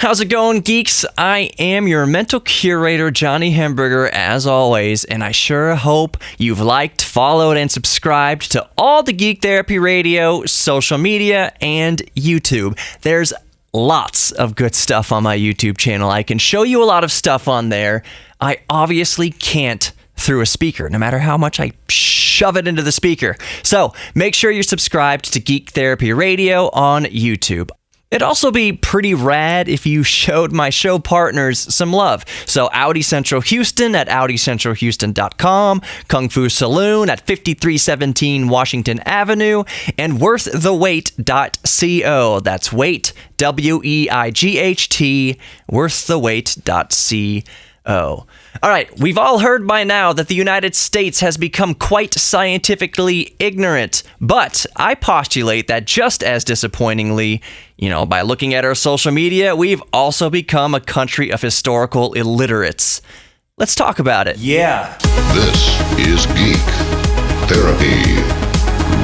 How's it going, geeks? I am your mental curator, Johnny Hamburger, as always, and I sure hope you've liked, followed, and subscribed to all the Geek Therapy Radio, social media, and YouTube. There's lots of good stuff on my YouTube channel. I can show you a lot of stuff on there. I obviously can't through a speaker, no matter how much I shove it into the speaker. So make sure you're subscribed to Geek Therapy Radio on YouTube. It'd also be pretty rad if you showed my show partners some love. So Audi Central Houston at AudiCentralHouston.com, Kung Fu Saloon at 5317 Washington Avenue, and WorthTheWait.co. That's Wait, W-E-I-G-H-T, WorthTheWait.co. All right, we've all heard by now that the United States has become quite scientifically ignorant, but I postulate that just as disappointingly, by looking at our social media, we've also become a country of historical illiterates. Let's talk about it. Yeah. This is Geek Therapy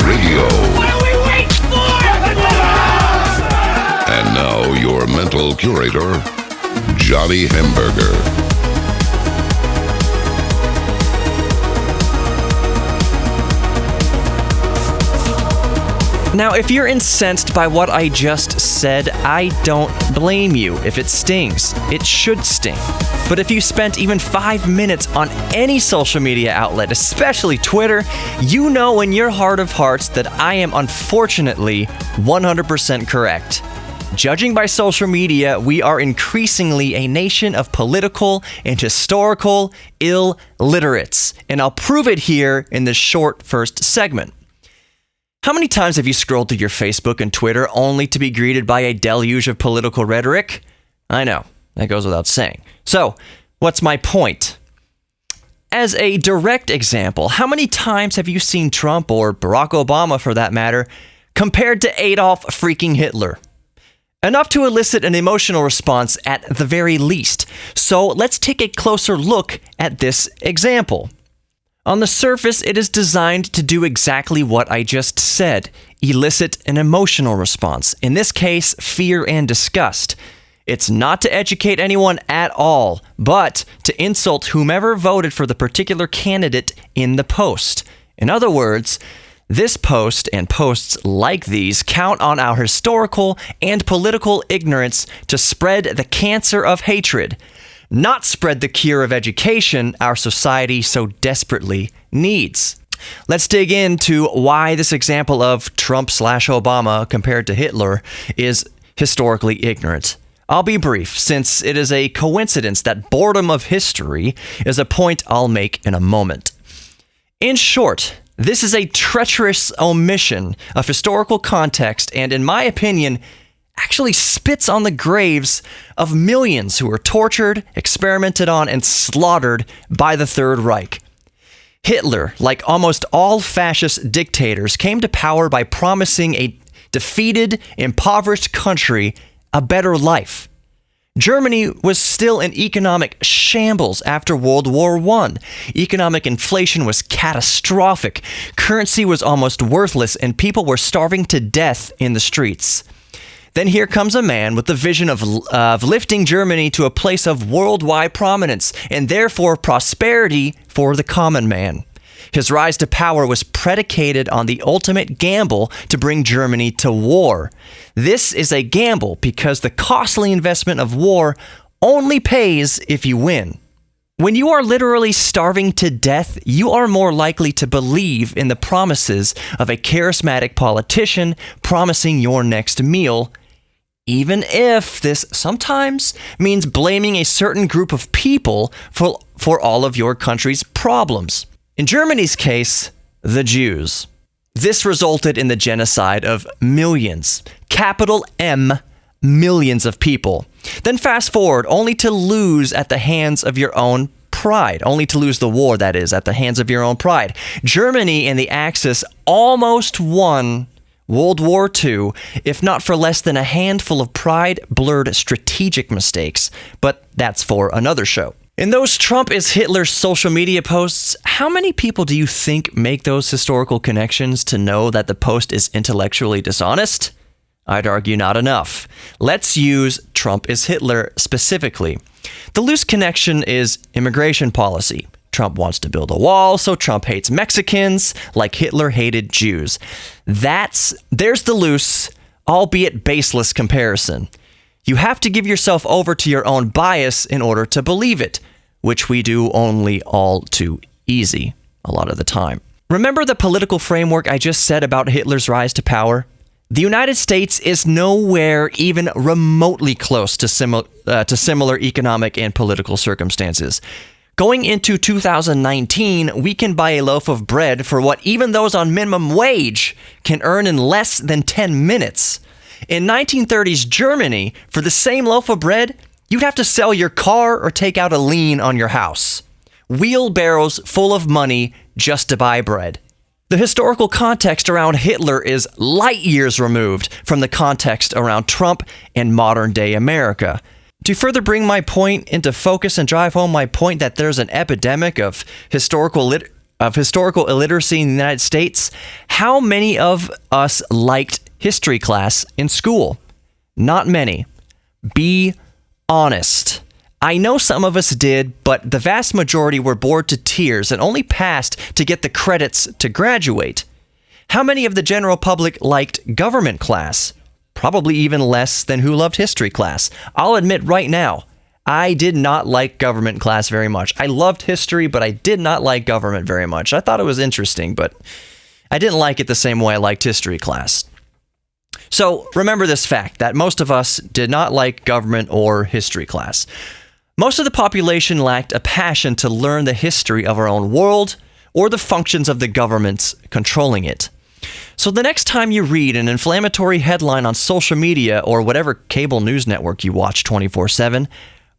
Radio. What are we waiting for? And now your mental curator, Johnny Hamburger. Now, if you're incensed by what I just said, I don't blame you. If it stings, it should sting. But if you spent even 5 minutes on any social media outlet, especially Twitter, you know in your heart of hearts that I am unfortunately 100% correct. Judging by social media, we are increasingly a nation of political and historical illiterates, and I'll prove it here in this short first segment. How many times have you scrolled through your Facebook and Twitter only to be greeted by a deluge of political rhetoric? I know, that goes without saying. So, what's my point? As a direct example, how many times have you seen Trump, or Barack Obama for that matter, compared to Adolf freaking Hitler? Enough to elicit an emotional response at the very least. So, let's take a closer look at this example. On the surface, it is designed to do exactly what I just said, elicit an emotional response, in this case, fear and disgust. It's not to educate anyone at all, but to insult whomever voted for the particular candidate in the post. In other words, this post and posts like these count on our historical and political ignorance to spread the cancer of hatred, not spread the cure of education our society so desperately needs. Let's dig into why this example of Trump/Obama compared to Hitler is historically ignorant. I'll be brief, since it is a coincidence that boredom of history is a point I'll make in a moment. In short, this is a treacherous omission of historical context and, in my opinion, actually spits on the graves of millions who were tortured, experimented on, and slaughtered by the Third Reich. Hitler, like almost all fascist dictators, came to power by promising a defeated, impoverished country a better life. Germany was still in economic shambles after World War I. Economic inflation was catastrophic, currency was almost worthless, and people were starving to death in the streets. Then here comes a man with the vision of lifting Germany to a place of worldwide prominence and therefore prosperity for the common man. His rise to power was predicated on the ultimate gamble to bring Germany to war. This is a gamble because the costly investment of war only pays if you win. When you are literally starving to death, you are more likely to believe in the promises of a charismatic politician promising your next meal, even if this sometimes means blaming a certain group of people for all of your country's problems. In Germany's case, the Jews. This resulted in the genocide of millions, capital M, millions of people. Then fast forward, only to lose at the hands of your own pride. Only to lose the war, that is, at the hands of your own pride. Germany and the Axis almost won World War II, if not for less than a handful of pride-blurred strategic mistakes. But that's for another show. In those Trump is Hitler social media posts, how many people do you think make those historical connections to know that the post is intellectually dishonest? I'd argue not enough. Let's use Trump is Hitler specifically. The loose connection is immigration policy. Trump wants to build a wall, so Trump hates Mexicans like Hitler hated Jews. There's the loose, albeit baseless comparison. You have to give yourself over to your own bias in order to believe it, which we do only all too easy a lot of the time. Remember the political framework I just said about Hitler's rise to power? The United States is nowhere even remotely close to similar economic and political circumstances. Going into 2019, we can buy a loaf of bread for what even those on minimum wage can earn in less than 10 minutes. In 1930s Germany, for the same loaf of bread, you'd have to sell your car or take out a lien on your house. Wheelbarrows full of money just to buy bread. The historical context around Hitler is light years removed from the context around Trump and modern-day America. To further bring my point into focus and drive home my point that there's an epidemic of historical illiteracy in the United States, how many of us liked history class in school? Not many. Be honest. I know some of us did, but the vast majority were bored to tears and only passed to get the credits to graduate. How many of the general public liked government class? Probably even less than who loved history class. I'll admit right now, I did not like government class very much. I loved history, but I did not like government very much. I thought it was interesting, but I didn't like it the same way I liked history class. So remember this fact, that most of us did not like government or history class. Most of the population lacked a passion to learn the history of our own world or the functions of the governments controlling it. So the next time you read an inflammatory headline on social media or whatever cable news network you watch 24/7,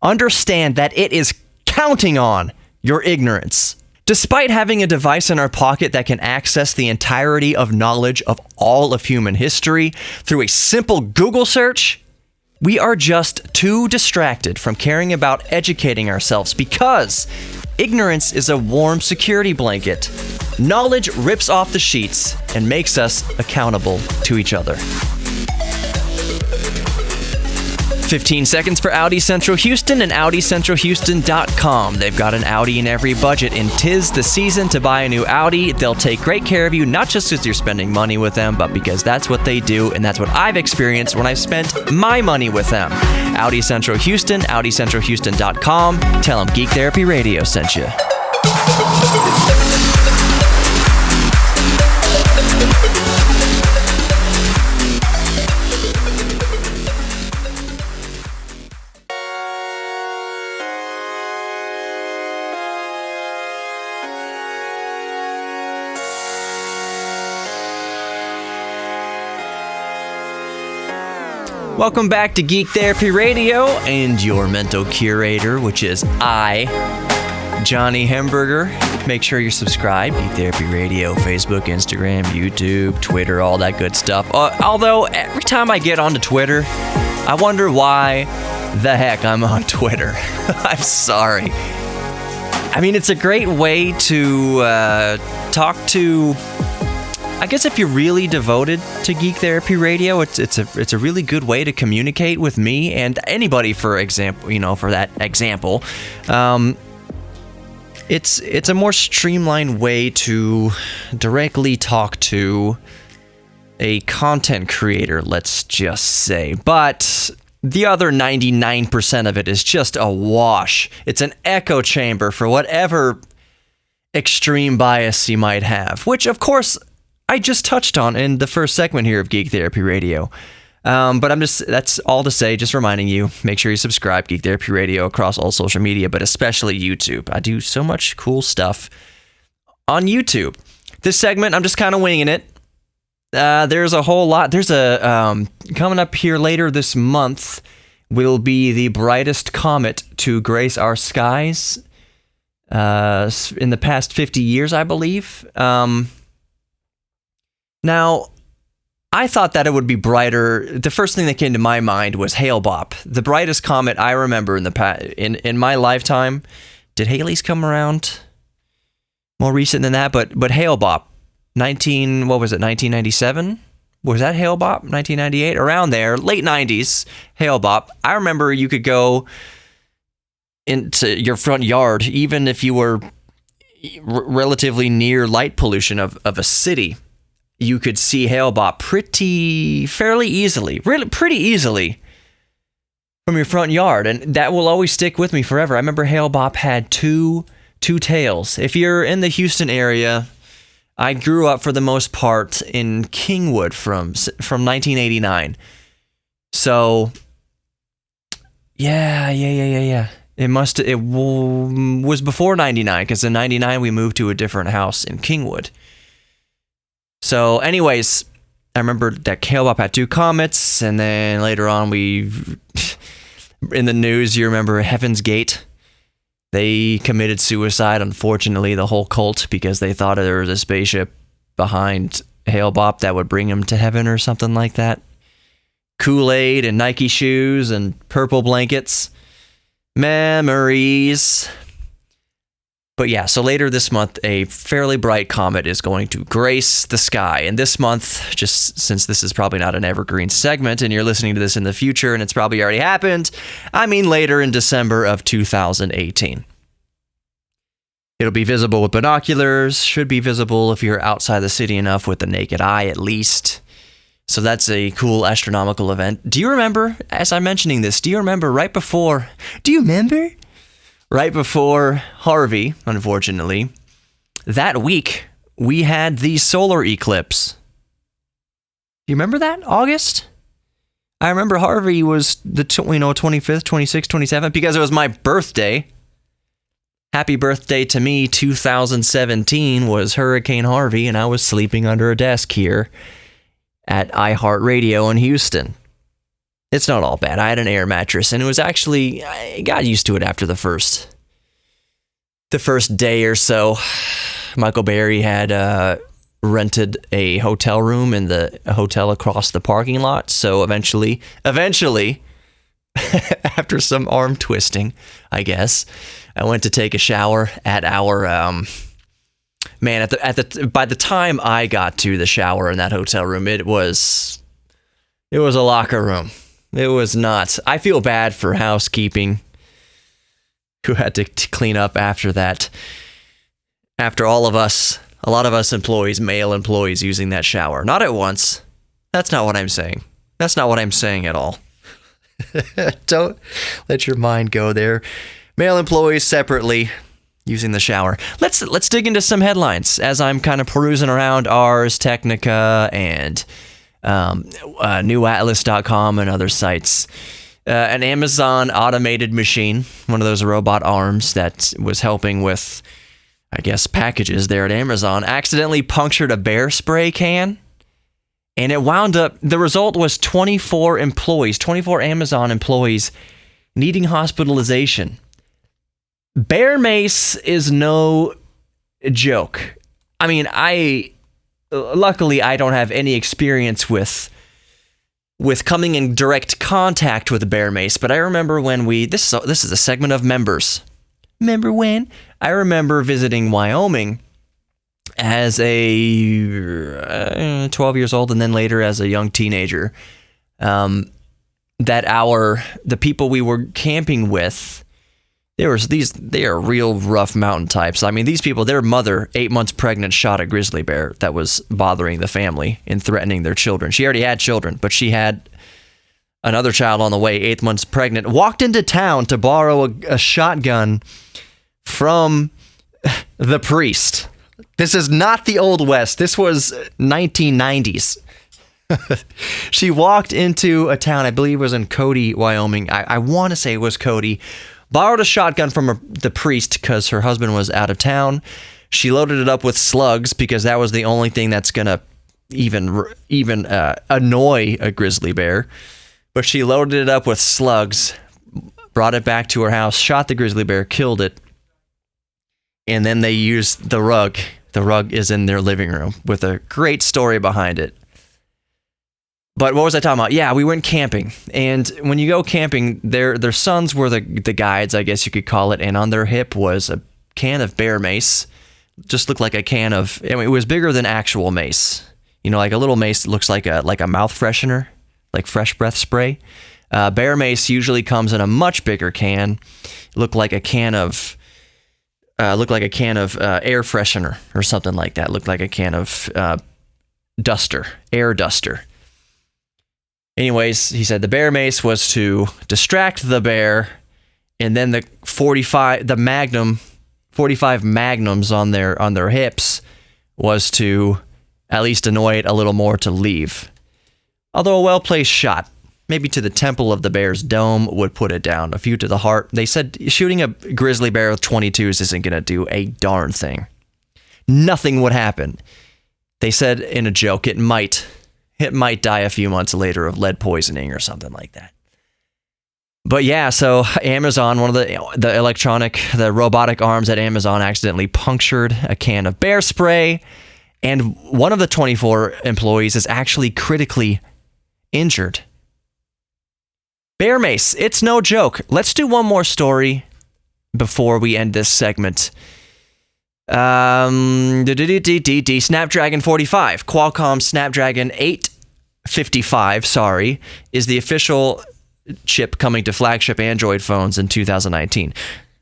understand that it is counting on your ignorance. Despite having a device in our pocket that can access the entirety of knowledge of all of human history through a simple Google search, we are just too distracted from caring about educating ourselves because ignorance is a warm security blanket. Knowledge rips off the sheets and makes us accountable to each other. 15 seconds for Audi Central Houston and AudiCentralHouston.com. They've got an Audi in every budget, and 'tis the season to buy a new Audi. They'll take great care of you, not just because you're spending money with them, but because that's what they do, and that's what I've experienced when I've spent my money with them. Audi Central Houston, AudiCentralHouston.com. Tell them Geek Therapy Radio sent you. Welcome back to Geek Therapy Radio and your mental curator, which is I, Johnny Hemberger. Make sure you're subscribed. Geek Therapy Radio, Facebook, Instagram, YouTube, Twitter, all that good stuff. Although every time I get onto Twitter, I wonder why the heck I'm on Twitter. I'm sorry. I mean, it's a great way to talk to... I guess if you're really devoted to Geek Therapy Radio, it's a really good way to communicate with me and anybody. For example, for that example, it's a more streamlined way to directly talk to a content creator, let's just say. But the other 99% of it is just a wash. It's an echo chamber for whatever extreme bias you might have, which of course I just touched on in the first segment here of Geek Therapy Radio. But that's all to say, just reminding you, make sure you subscribe, Geek Therapy Radio, across all social media, but especially YouTube. I do so much cool stuff on YouTube. This segment, I'm just kind of winging it. There's a whole lot. There's coming up here later this month will be the brightest comet to grace our skies in the past 50 years, I believe. Now, I thought that it would be brighter. The first thing that came to my mind was Hale-Bopp, the brightest comet I remember in my lifetime. Did Halley's come around more recent than that? But Hale-Bopp, 1997? Was that Hail Bop, 1998? Around there, late 90s, Hail Bop. I remember you could go into your front yard, even if you were relatively near light pollution of a city. You could see Hail Bop fairly easily, really pretty easily from your front yard. And that will always stick with me forever. I remember Hail Bop had two tails. If you're in the Houston area, I grew up for the most part in Kingwood from 1989. So, yeah. It was before 99, because in 99 we moved to a different house in Kingwood. So, anyways, I remember that Hail Bop had two Comets, and then later on in the news, you remember Heaven's Gate. They committed suicide, unfortunately, the whole cult, because they thought there was a spaceship behind Hail Bop that would bring them to heaven or something like that. Kool-Aid and Nike shoes and purple blankets. Memories. But yeah, so later this month, a fairly bright comet is going to grace the sky. And this month, just since this is probably not an evergreen segment and you're listening to this in the future and it's probably already happened, I mean later in December of 2018. It'll be visible with binoculars, should be visible if you're outside the city enough with the naked eye at least. So that's a cool astronomical event. Do you remember, as I'm mentioning this, do you remember right before Harvey, unfortunately, that week, we had the solar eclipse. Do you remember that? August? I remember Harvey was the 25th, 26th, 27th, because it was my birthday. Happy birthday to me, 2017 was Hurricane Harvey, and I was sleeping under a desk here at iHeartRadio in Houston. It's not all bad. I had an air mattress, and it was actually, I got used to it after the first day or so. Michael Berry had rented a hotel room in the hotel across the parking lot. So eventually, after some arm twisting, I guess, I went to take a shower at our by the time I got to the shower in that hotel room, it was a locker room. It was not. I feel bad for housekeeping, who had to clean up after that. After a lot of us employees, male employees, using that shower. Not at once. That's not what I'm saying. That's not what I'm saying at all. Don't let your mind go there. Male employees separately using the shower. Let's dig into some headlines as I'm kind of perusing around Ars Technica and newatlas.com and other sites. An Amazon automated machine, one of those robot arms that was helping with, I guess, packages there at Amazon, accidentally punctured a bear spray can, and it wound up, the result was 24 Amazon employees needing hospitalization. Bear mace is no joke. I mean, luckily I don't have any experience with coming in direct contact with a bear mace, but I remember when this is a segment of members. Remember when? I remember visiting Wyoming as a 12 years old, and then later as a young teenager. The people we were camping with, they are real rough mountain types. I mean, these people, their mother, 8 months pregnant, shot a grizzly bear that was bothering the family and threatening their children. She already had children, but she had another child on the way, 8 months pregnant, walked into town to borrow a shotgun from the priest. This is not the Old West. This was 1990s. She walked into a town, I believe it was in Cody, Wyoming. I want to say it was Cody. Borrowed a shotgun from the priest because her husband was out of town. She loaded it up with slugs because that was the only thing that's going to even annoy a grizzly bear. But she loaded it up with slugs, brought it back to her house, shot the grizzly bear, killed it. And then they used the rug. The rug is in their living room with a great story behind it. But what was I talking about? Yeah, we went camping. And when you go camping, their sons were the guides, I guess you could call it. And on their hip was a can of bear mace. Just looked like a can of, it was bigger than actual mace. Like a little mace looks like a mouth freshener, like fresh breath spray. Bear mace usually comes in a much bigger can, look like a can of air freshener or something like that. Look like a can of air duster. Anyways, he said the bear mace was to distract the bear, and then the 45 magnums on their hips was to at least annoy it a little more to leave. Although a well-placed shot, maybe to the temple of the bear's dome, would put it down. A few to the heart. They said shooting a grizzly bear with 22s isn't going to do a darn thing. Nothing would happen. They said in a joke it might die a few months later of lead poisoning or something like that. But yeah, so Amazon, one of the robotic arms at Amazon accidentally punctured a can of bear spray, and one of the 24 employees is actually critically injured. Bear mace, it's no joke. Let's do one more story before we end this segment. Snapdragon 45, Qualcomm Snapdragon 855, is the official chip coming to flagship Android phones in 2019.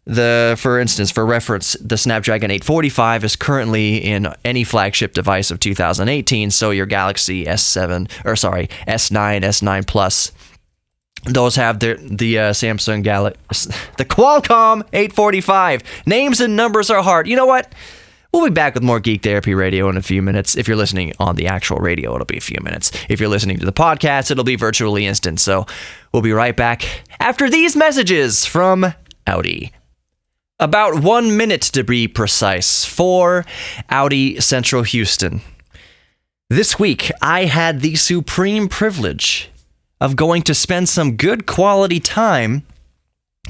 For reference, the Snapdragon 845 is currently in any flagship device of 2018, so your Galaxy S9, S9 Plus, those have the Samsung Galaxy, the Qualcomm 845. Names and numbers are hard. You know what? We'll be back with more Geek Therapy Radio in a few minutes. If you're listening on the actual radio, it'll be a few minutes. If you're listening to the podcast, it'll be virtually instant. So we'll be right back after these messages from Audi. About 1 minute to be precise for Audi Central Houston. This week, I had the supreme privilege of going to spend some good quality time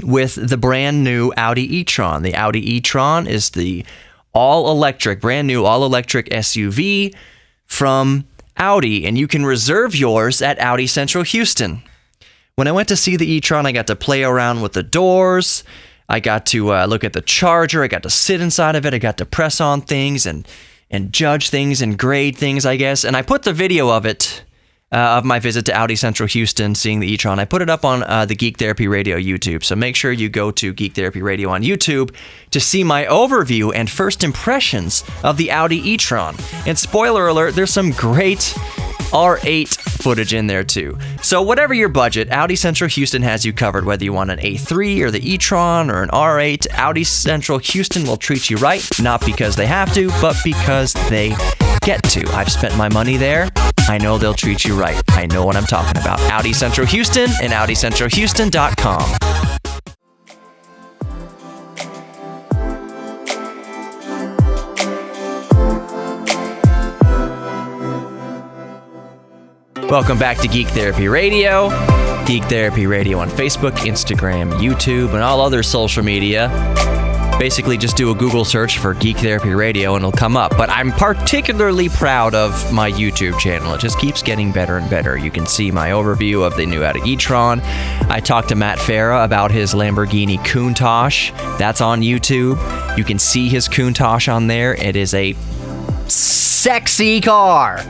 with the brand new Audi e-tron. The Audi e-tron is the brand new all-electric SUV from Audi, and you can reserve yours at Audi Central Houston. When I went to see the e-tron, I got to play around with the doors. I got to look at the charger. I got to sit inside of it. I got to press on things and judge things and grade things, I guess. And I put the video of it, of my visit to Audi Central Houston, seeing the e-tron. I put it up on the Geek Therapy Radio YouTube. So make sure you go to Geek Therapy Radio on YouTube to see my overview and first impressions of the Audi e-tron. And spoiler alert, there's some great R8 footage in there too. So whatever your budget, Audi Central Houston has you covered. Whether you want an A3 or the e-tron or an R8, Audi Central Houston will treat you right. Not because they have to, but because they get to. I've spent my money there. I know they'll treat you right. I know what I'm talking about. Audi Central Houston and AudiCentralHouston.com. Welcome back to Geek Therapy Radio. Geek Therapy Radio on Facebook, Instagram, YouTube, and all other social media. Basically, just do a Google search for Geek Therapy Radio and it'll come up. But I'm particularly proud of my YouTube channel. It just keeps getting better and better. You can see my overview of the new Audi e-tron. I talked to Matt Farah about his Lamborghini Countach. That's on YouTube. You can see his Countach on there. It is a sexy car.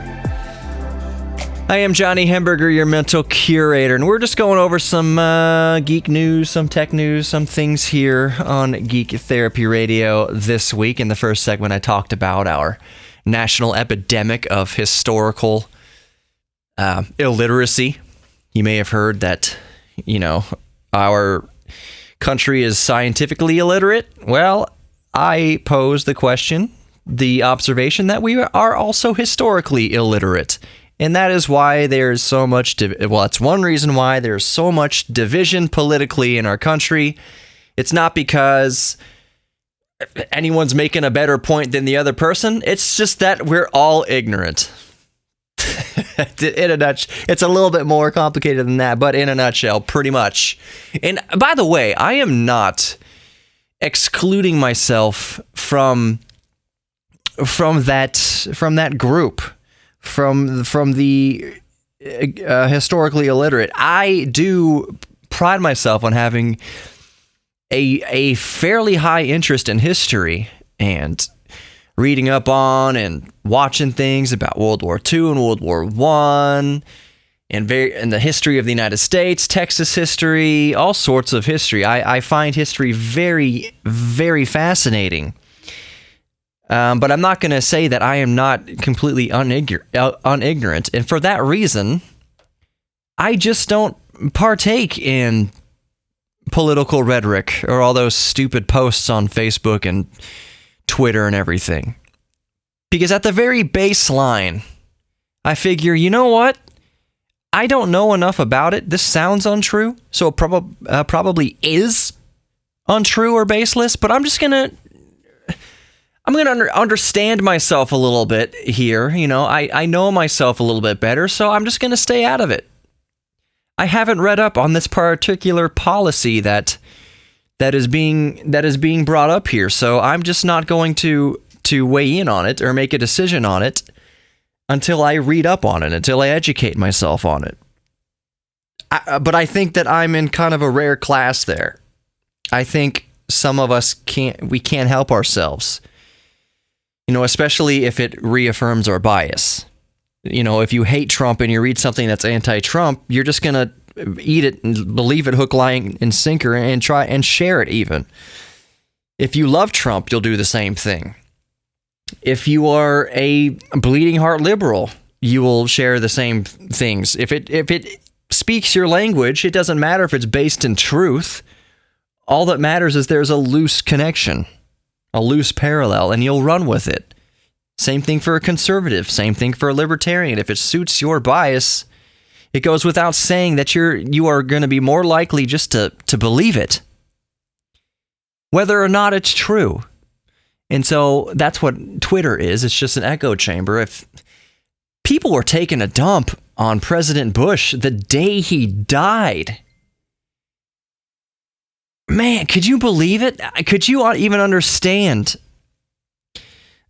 I am Johnny Hemberger, your mental curator, and we're just going over some geek news, some tech news, some things here on Geek Therapy Radio this week. In the first segment, I talked about our national epidemic of historical illiteracy. You may have heard that, our country is scientifically illiterate. Well, I pose the question, the observation that we are also historically illiterate. And that is why there's so much, it's one reason why there's so much division politically in our country. It's not because anyone's making a better point than the other person. It's just that we're all ignorant. In a nutshell, it's a little bit more complicated than that, but in a nutshell, pretty much. And by the way, I am not excluding myself from that group. From the historically illiterate. I do pride myself on having a fairly high interest in history and reading up on and watching things about World War II and World War I and the history of the United States, Texas history, all sorts of history. I find history very, very fascinating. But I'm not going to say that I am not completely unignorant. And for that reason, I just don't partake in political rhetoric or all those stupid posts on Facebook and Twitter and everything. Because at the very baseline, I figure, you know what? I don't know enough about it. This sounds untrue, so it probably is untrue or baseless, but I'm just going to understand myself a little bit here. You know, I know myself a little bit better, so I'm just going to stay out of it. I haven't read up on this particular policy that is being brought up here, so I'm just not going to weigh in on it or make a decision on it until I read up on it, until I educate myself on it. But I think that I'm in kind of a rare class there. I think some of us can't help ourselves. You know, especially if it reaffirms our bias. You know, if you hate Trump and you read something that's anti-Trump, you're just going to eat it and believe it hook, line, and sinker and try and share it even. If you love Trump, you'll do the same thing. If you are a bleeding heart liberal, you will share the same things. If it speaks your language, it doesn't matter if it's based in truth. All that matters is there's a loose connection, a loose parallel, and you'll run with it. Same thing for a conservative, same thing for a libertarian. If it suits your bias, it goes without saying that you are going to be more likely just to believe it, whether or not it's true. And so that's what Twitter is. It's just an echo chamber. If people were taking a dump on President Bush the day he died, man, could you believe it? Could you even understand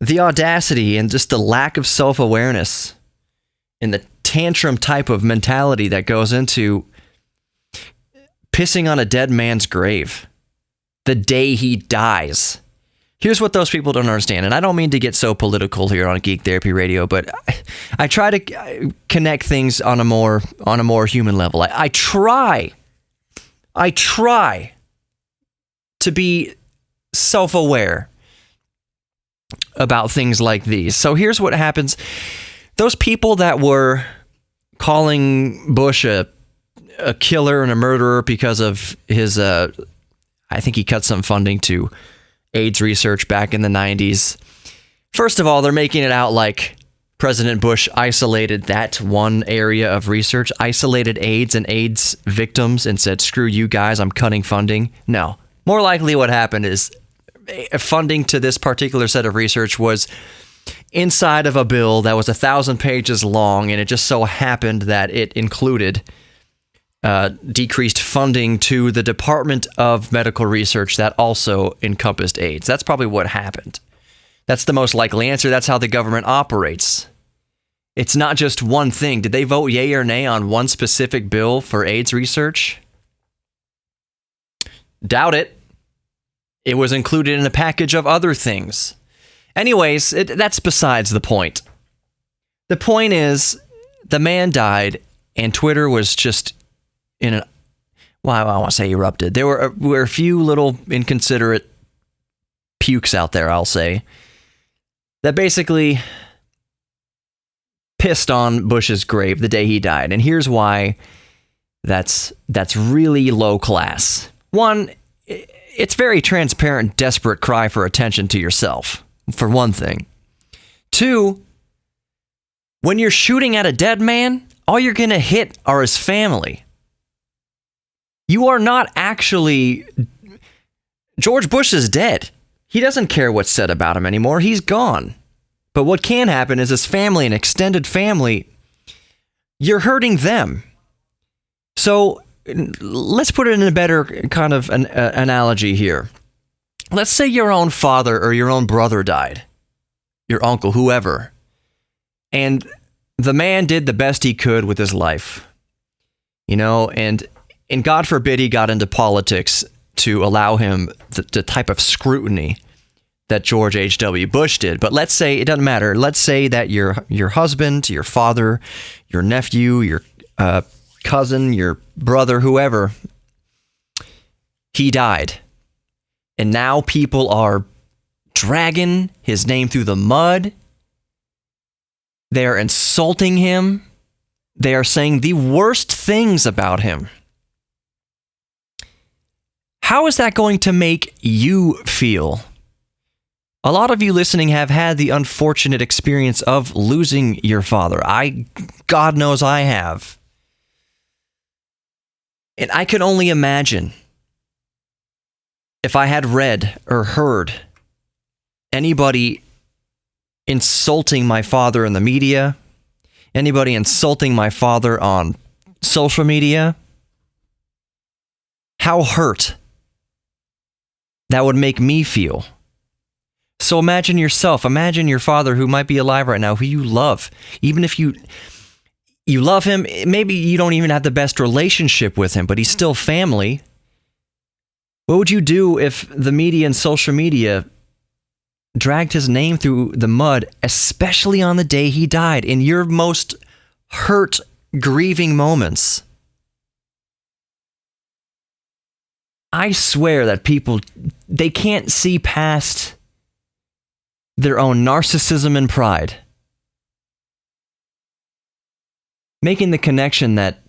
the audacity and just the lack of self-awareness and the tantrum type of mentality that goes into pissing on a dead man's grave the day he dies? Here's what those people don't understand, and I don't mean to get so political here on Geek Therapy Radio, but I try to connect things on a more human level. I try to be self-aware about things like these. So here's what happens. Those people that were calling Bush a killer and a murderer because of his, I think he cut some funding to AIDS research back in the 90s. First of all, they're making it out like President Bush isolated that one area of research, isolated AIDS and AIDS victims and said, screw you guys, I'm cutting funding. No. More likely what happened is funding to this particular set of research was inside of a bill that was 1,000 pages long, and it just so happened that it included decreased funding to the Department of Medical Research that also encompassed AIDS. That's probably what happened. That's the most likely answer. That's how the government operates. It's not just one thing. Did they vote yay or nay on one specific bill for AIDS research? Doubt it. It was included in a package of other things. Anyways, that's besides the point. The point is, the man died, and Twitter was just in an... Well, I want to say erupted. There were a few little inconsiderate pukes out there, I'll say, that basically pissed on Bush's grave the day he died. And here's why that's really low class. One, it's very transparent, desperate cry for attention to yourself, for one thing. Two, when you're shooting at a dead man, all you're going to hit are his family. You are not actually... George Bush is dead. He doesn't care what's said about him anymore. He's gone. But what can happen is his family, an extended family, you're hurting them. So let's put it in a better kind of an analogy here. Let's say your own father or your own brother died, your uncle, whoever, and the man did the best he could with his life, you know, and God forbid he got into politics to allow him the type of scrutiny that George H.W. Bush did. But let's say, it doesn't matter. Let's say that your husband, your father, your nephew, your cousin, your brother, whoever, he died. And now people are dragging his name through the mud. They're insulting him. They are saying the worst things about him. How is that going to make you feel? A lot of you listening have had the unfortunate experience of losing your father. God knows I have. And I can only imagine if I had read or heard anybody insulting my father in the media, anybody insulting my father on social media, how hurt that would make me feel. So imagine yourself, imagine your father who might be alive right now, who you love. Even if you love him, maybe you don't even have the best relationship with him, but he's still family. What would you do if the media and social media dragged his name through the mud, especially on the day he died, in your most hurt, grieving moments? I swear that people, they can't see past their own narcissism and pride. Making the connection that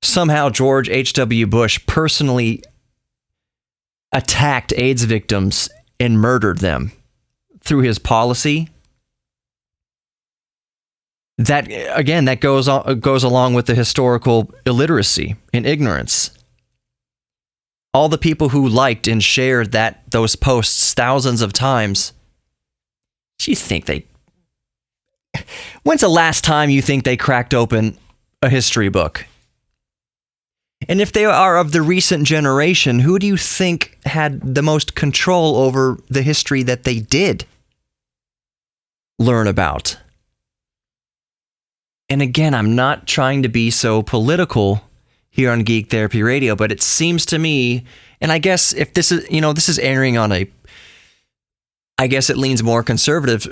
somehow George H.W. Bush personally attacked AIDS victims and murdered them through his policy. That, again, that goes along with the historical illiteracy and ignorance. All the people who liked and shared those posts thousands of times, you think when's the last time you think they cracked open a history book? And if they are of the recent generation, who do you think had the most control over the history that they did learn about? And again, I'm not trying to be so political here on Geek Therapy Radio, but it seems to me, and I guess if this is airing on I guess it leans more conservative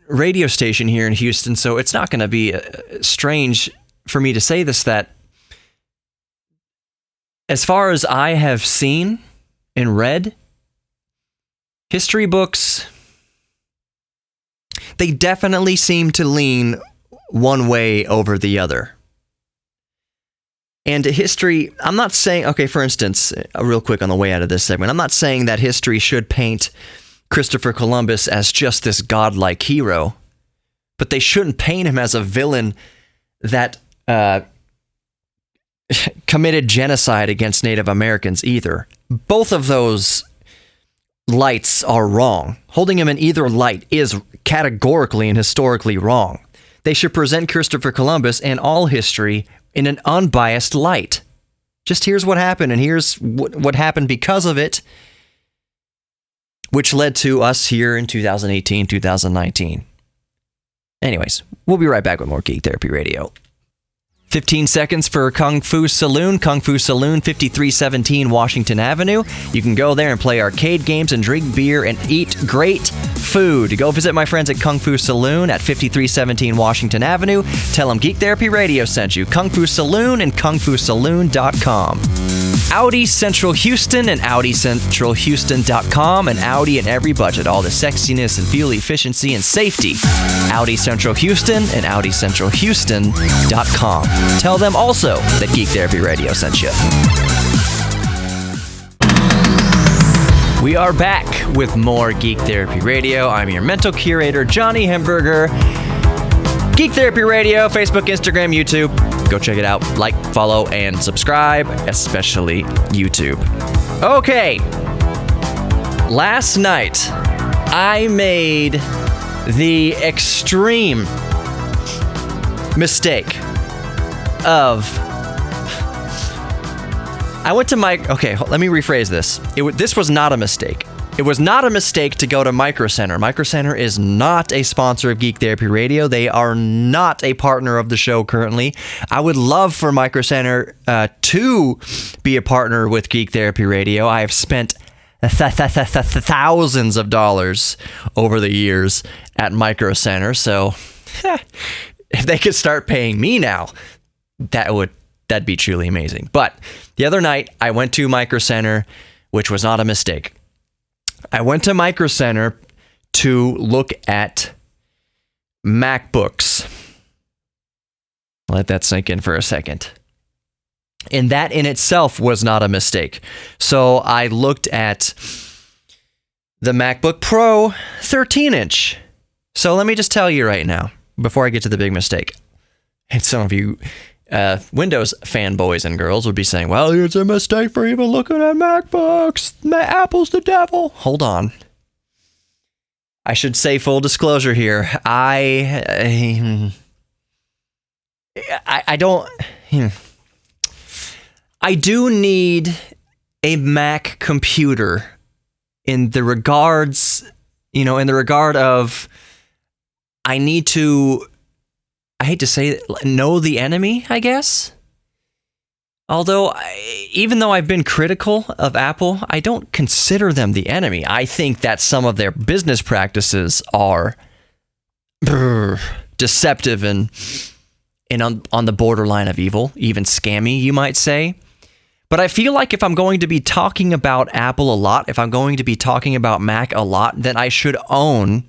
radio station here in Houston, so it's not going to be strange for me to say this, that as far as I have seen and read, history books, they definitely seem to lean one way over the other. And history, I'm not saying, okay, for instance, real quick on the way out of this segment, I'm not saying that history should paint Christopher Columbus as just this godlike hero, but they shouldn't paint him as a villain that committed genocide against Native Americans either. Both of those lights are wrong. Holding him in either light is categorically and historically wrong. They should present Christopher Columbus and all history in an unbiased light. Just here's what happened, and here's what happened because of it, which led to us here in 2018, 2019. Anyways, we'll be right back with more Geek Therapy Radio. 15 seconds for Kung Fu Saloon, 5317 Washington Avenue. You can go there and play arcade games and drink beer and eat great food. Go visit my friends at Kung Fu Saloon at 5317 Washington Avenue. Tell them Geek Therapy Radio sent you. Kung Fu Saloon and kungfusaloon.com. Audi Central Houston and AudiCentralHouston.com, and Audi in every budget. All the sexiness and fuel efficiency and safety. Audi Central Houston and AudiCentralHouston.com. Tell them also that Geek Therapy Radio sent you. We are back with more Geek Therapy Radio. I'm your mental curator, Johnny Hemberger. Geek Therapy Radio, Facebook, Instagram, YouTube. Go check it out. Like, follow, and subscribe, especially YouTube. Okay. Last night, I made the extreme mistake of... I went to okay, let me rephrase this. This was not a mistake. It was not a mistake to go to Micro Center. Micro Center is not a sponsor of Geek Therapy Radio. They are not a partner of the show currently. I would love for Micro Center to be a partner with Geek Therapy Radio. I have spent thousands of dollars over the years at Micro Center. So if they could start paying me now, that'd be truly amazing. But the other night I went to Micro Center, which was not a mistake. I went to Micro Center to look at MacBooks. Let that sink in for a second. And that in itself was not a mistake. So I looked at the MacBook Pro 13-inch. So let me just tell you right now, before I get to the big mistake. And some of you Windows fanboys and girls would be saying, well, it's a mistake for even looking at MacBooks. Apple's the devil. Hold on. I should say full disclosure here. I don't... I do need a Mac computer in the regard of I need to, I hate to say it, know the enemy, I guess. Although, even though I've been critical of Apple, I don't consider them the enemy. I think that some of their business practices are deceptive and on the borderline of evil, even scammy, you might say. But I feel like if I'm going to be talking about Apple a lot, if I'm going to be talking about Mac a lot, then I should own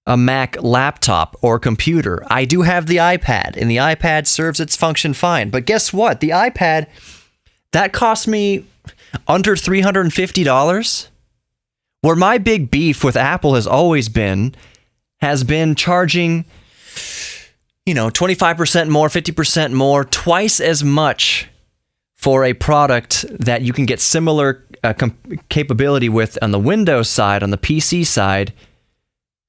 a Mac laptop or computer. I do have the iPad, and the iPad serves its function fine. But guess what? The iPad, that cost me under $350. Where my big beef with Apple has been charging, 25% more, 50% more, twice as much for a product that you can get similar capability with on the Windows side, on the PC side,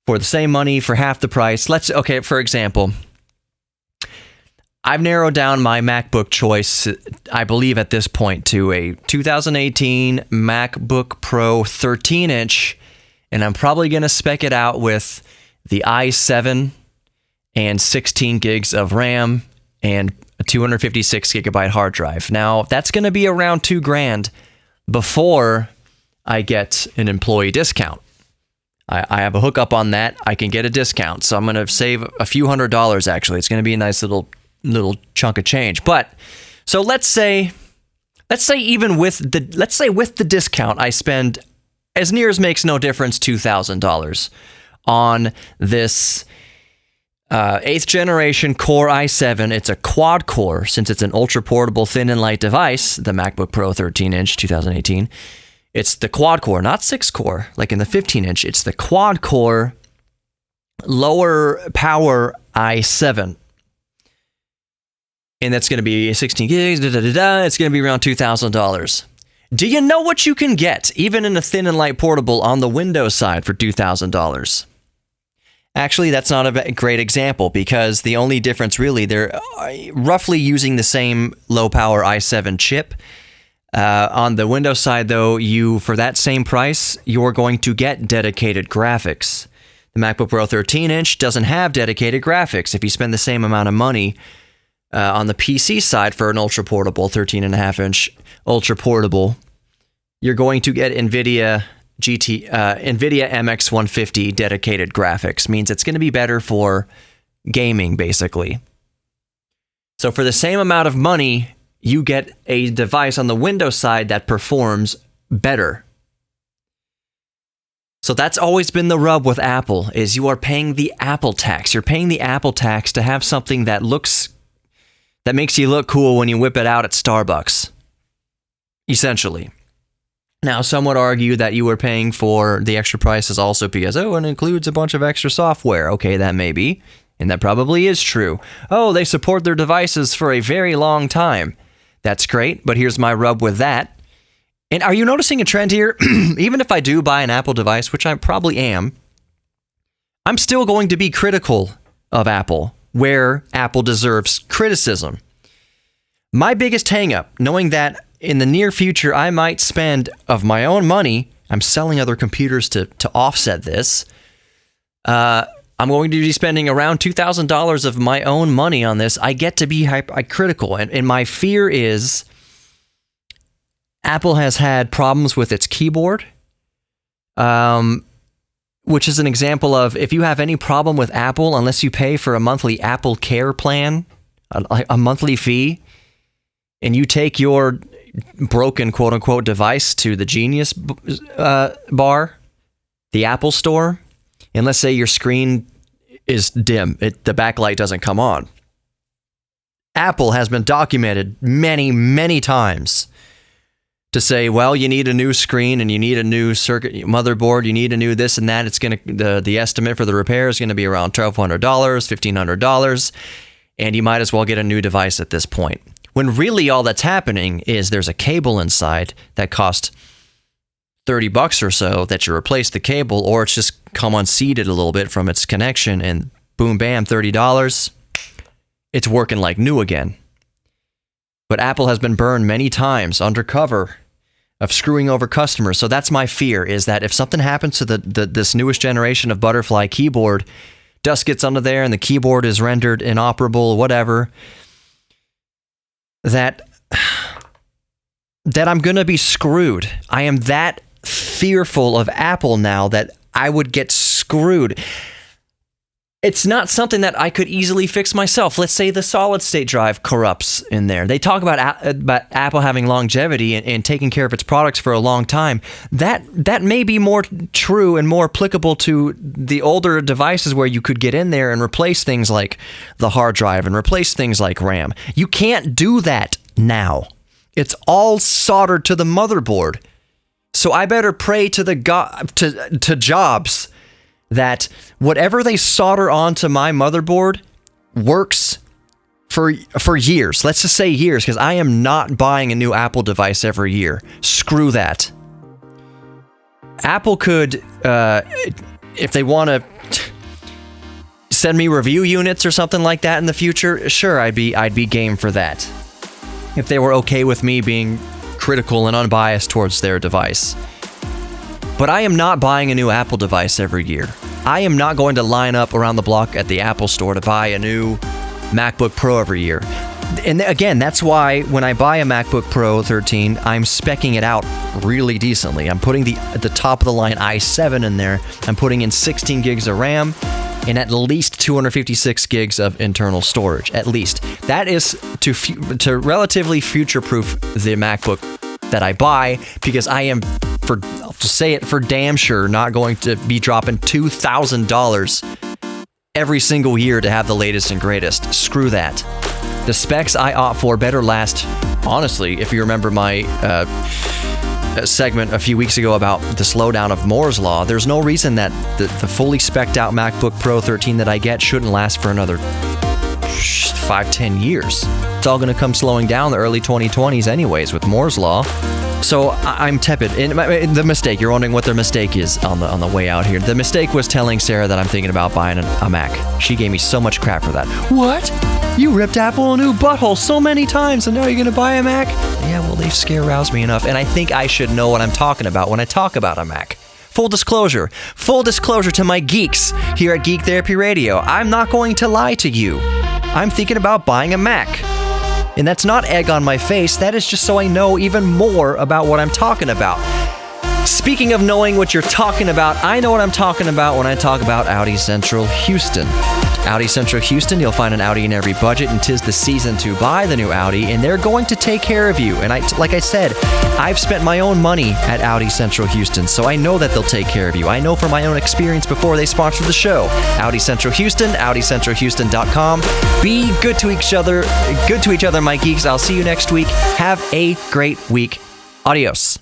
for the same money, for half the price. For example, I've narrowed down my MacBook choice, I believe at this point, to a 2018 MacBook Pro 13-inch, and I'm probably going to spec it out with the i7 and 16 gigs of RAM and a 256 gigabyte hard drive. Now, that's going to be around $2,000 before I get an employee discount. I have a hookup on that. I can get a discount, so I'm going to save a few $100s. Actually, it's going to be a nice little chunk of change. But so let's say even with the discount, I spend as near as makes no difference $2,000 on this 8th generation Core i7. It's a quad core, since it's an ultra portable thin and light device, the MacBook Pro 13-inch 2018. It's the quad core, not 6 core, like in the 15-inch. It's the quad core, lower power i7. And that's going to be 16 gigs, It's going to be around $2,000. Do you know what you can get, even in a thin and light portable on the Windows side, for $2,000? Actually, that's not a great example, because the only difference really, they're roughly using the same low-power i7 chip. On the Windows side, though, for that same price, you're going to get dedicated graphics. The MacBook Pro 13-inch doesn't have dedicated graphics. If you spend the same amount of money on the PC side for an ultra-portable 13.5-inch ultra-portable, you're going to get NVIDIA MX150 dedicated graphics. Means it's going to be better for gaming, basically. So for the same amount of money, you get a device on the Windows side that performs better. So that's always been the rub with Apple, is you are paying the Apple tax. You're paying the Apple tax to have something that makes you look cool when you whip it out at Starbucks, essentially. Now, some would argue that you were paying for the extra prices also because, and it includes a bunch of extra software. Okay, that may be, and that probably is true. They support their devices for a very long time. That's great, but here's my rub with that. And are you noticing a trend here? Even if I do buy an Apple device, which I probably am, I'm still going to be critical of Apple, where Apple deserves criticism. My biggest hang-up, knowing that in the near future I might spend of my own money, I'm selling other computers to offset this, I'm going to be spending around $2,000 of my own money on this. I get to be critical, and my fear is Apple has had problems with its keyboard, which is an example of if you have any problem with Apple, unless you pay for a monthly Apple Care plan, a monthly fee, and you take your broken quote-unquote device to the Genius bar, the Apple store, and let's say your screen is dim, the backlight doesn't come on. Apple has been documented many, many times to say, well, you need a new screen and you need a new circuit motherboard, you need a new this and that. It's going to the estimate for the repair is going to be around $1,200, $1,500, and you might as well get a new device at this point. When really all that's happening is there's a cable inside that costs $30 or so that you replace the cable, or it's just come unseated a little bit from its connection, and boom, bam, $30. It's working like new again. But Apple has been burned many times undercover of screwing over customers. So that's my fear, is that if something happens to this newest generation of Butterfly keyboard, dust gets under there and the keyboard is rendered inoperable, whatever, that I'm going to be screwed. I am that fearful of Apple now that I would get screwed. It's not something that I could easily fix myself. Let's say the solid state drive corrupts in there. They talk about Apple having longevity and taking care of its products for a long time. That may be more true and more applicable to the older devices where you could get in there and replace things like the hard drive and replace things like RAM. You can't do that now. It's all soldered to the motherboard. So I better pray to to Jobs that whatever they solder onto my motherboard works for years. Let's just say years, because I am not buying a new Apple device every year. Screw that. Apple could, if they want to send me review units or something like that in the future, sure, I'd be game for that. If they were okay with me being critical and unbiased towards their device. But I am not buying a new Apple device every year. I am not going to line up around the block at the Apple store to buy a new MacBook Pro every year. And again, that's why when I buy a MacBook Pro 13, I'm speccing it out really decently. I'm putting the top of the line i7 in there. I'm putting in 16 gigs of RAM and at least 256 gigs of internal storage, at least. That is to relatively future-proof the MacBook that I buy, because I am, I'll just say it for damn sure, not going to be dropping $2,000 every single year to have the latest and greatest. Screw that. The specs I opt for better last, honestly, if you remember my segment a few weeks ago about the slowdown of Moore's Law, there's no reason that the fully spec'd out MacBook Pro 13 that I get shouldn't last for another 5-10 years. It's all going to come slowing down the early 2020s anyways with Moore's Law. So I'm tepid. And the mistake, you're wondering what their mistake is on the way out here. The mistake was telling Sarah that I'm thinking about buying a Mac. She gave me so much crap for that. What? You ripped Apple a new butthole so many times and now you're going to buy a Mac? Yeah, well, they've scare-roused me enough. And I think I should know what I'm talking about when I talk about a Mac. Full disclosure to my geeks here at Geek Therapy Radio. I'm not going to lie to you. I'm thinking about buying a Mac. And that's not egg on my face, that is just so I know even more about what I'm talking about. Speaking of knowing what you're talking about, I know what I'm talking about when I talk about Audi Central Houston. Audi Central Houston, you'll find an Audi in every budget, and 'tis the season to buy the new Audi, and they're going to take care of you. And like I said, I've spent my own money at Audi Central Houston, so I know that they'll take care of you. I know from my own experience before they sponsored the show. Audi Central Houston, AudiCentralHouston.com. Be good to each other, my geeks. I'll see you next week. Have a great week. Adios.